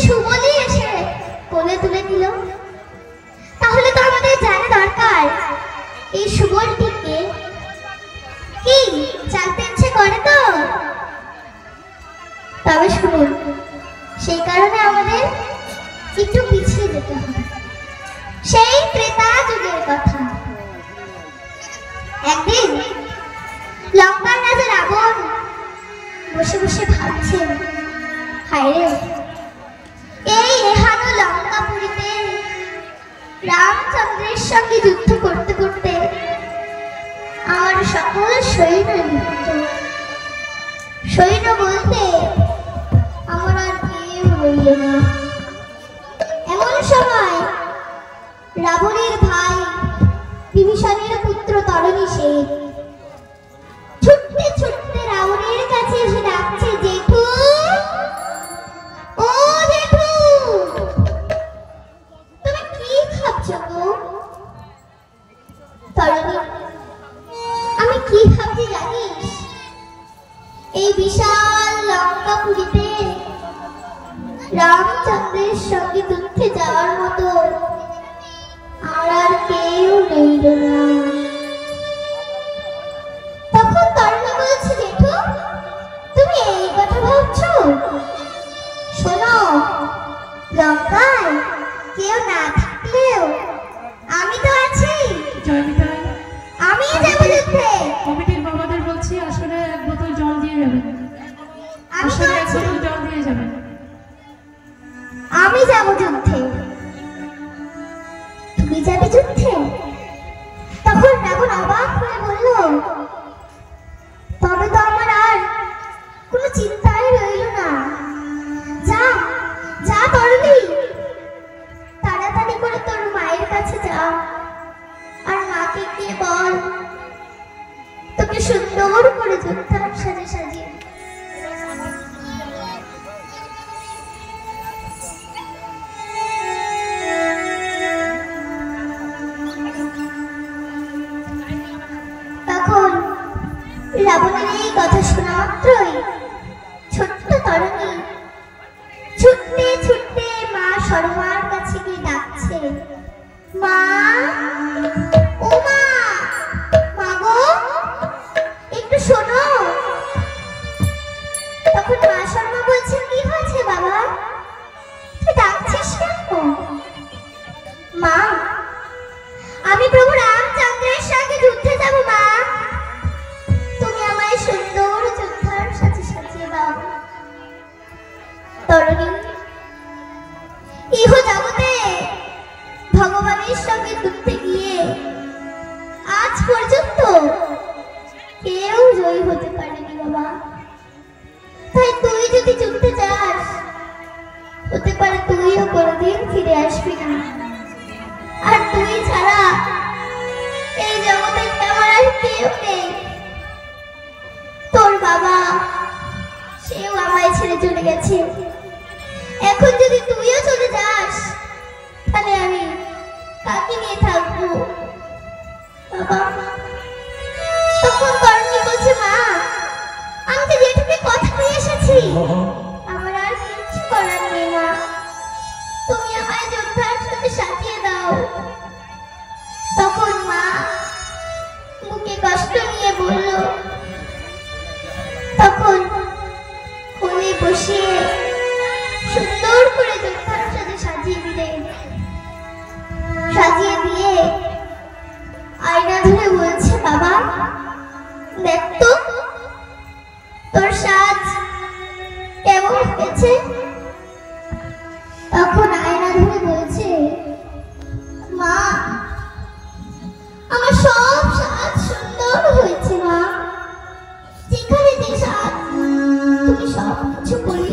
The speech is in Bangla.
সুবলই এসে কোলে তুলে দিল। তাহলে তো আমাদের জানা দরকার এই সুবলটিকে। কি জানতে ইচ্ছে করে তো? তবে শুনুন, সেই কারণে আমাদের একটু পিছিয়ে যেতে হবে, সেই ত্রেতা যুগের কথা। একদিন লঙ্কার রাজা রাবণ বসে বসে ভাবছেন, হায়রে এই এহানো লঙ্কাপুরীতে রামচন্দ্রের সঙ্গে যুদ্ধ করতে করতে আমার সকল সৈন্য নিহত। সৈন্য বলতে আমার আর কেউ রইল না। এমন সময় রাবণের ভাই বিভীষণের পুত্র তরণীসেন ছুটতে ছুটতে রাবণের কাছে এসে ডাকছে, জেঠু, ও জেঠু, তুমি কি ভাবছো গো? তরণী, আমি কি ভাবছি জানিস? এই বিশাল লঙ্কাপুরীতে রামচন্দ্রের সঙ্গে যুদ্ধে যাওয়ার মতো আমার আর কেউ রইল না। তখন তরুণী বলছে, জেঠু, তুমি এই কথা ভাবছো? শোনো, লঙ্কায় কেউ না থাকলেও আমি তো আছি। আমি যাবো যুদ্ধে। কমিটির বাবাদের বলছি আসলে এক বোতল জল দিয়ে যাবেন। আসলে এক বোতল জল দিয়ে যাবেন। আমি যাবো যুদ্ধে। তুমি যাবে যুদ্ধে? তখন রাবণ অবাক হয়ে বলল, তবে তো আমার আর কোনো চিন্তাই রইল না। যা যা তরুণী, তাড়াতাড়ি করে তোর মায়ের কাছে যা, আর মাকে গিয়ে বল তোকে সুন্দর করে যোদ্ধার সাজে সাজিয়ে। তখন রাবণের এই কথা শোনা মাত্রই ছোট্ট তরুণী ছুটতে ছুটতে মা সরমার কাছে গিয়ে ডাকছে, মা, ও মা, মা গো, একটু শোনো। তখন মা শর্মা বলছেন, কি হয়েছে বাবা, তুই ডাকছিস কেন? মা, আমি প্রভু রামচন্দ্রের সঙ্গে যুদ্ধে যাব মা, তুমি আমায় সুন্দর যোদ্ধার সাথে সাজিয়ে দাও। তরুণী, ইহ জগতে ভগবানের সঙ্গে যুদ্ধে গিয়ে আজ পর্যন্ত কেউ জয়ী হতে পারেনি বাবা। তাই তুই যদি যুদ্ধে যাস, হতে পারে তুইও কোনোদিন ফিরে আসবি না। আর তুই ছাড়া এই জগতে আমার আর কেউ নেই। তোর বাবা, সেও আমায় ছেড়ে চলে গেছে। এখন যদি তুইও চলে যাস, তাহলে আমি কাকে নিয়ে থাকবো বাবা? তখন তরুণী বলছে, মা, আমি তো যেটুকু কথা দিয়ে এসেছি, আমার আর কিচ্ছু করার নেই মা, তুমি আমায় যোদ্ধার সাথে সাজিয়ে দাও। তখন মা মুখে কষ্ট নিয়ে বলল, তখন কোলে বসিয়ে সুন্দর করে যোদ্ধার সাথে সাজিয়ে দিলেন। সাজিয়ে দিয়ে আয়না ধরে বলছে, বাবা দেখ তো তোর সাজ কেমন হয়েছে। তখন আয়না ধরে বলছে, মা, আমার সব সাজ সুন্দর হয়েছে মা, যেখানে যে সাজ তুমি সব কিছু বলে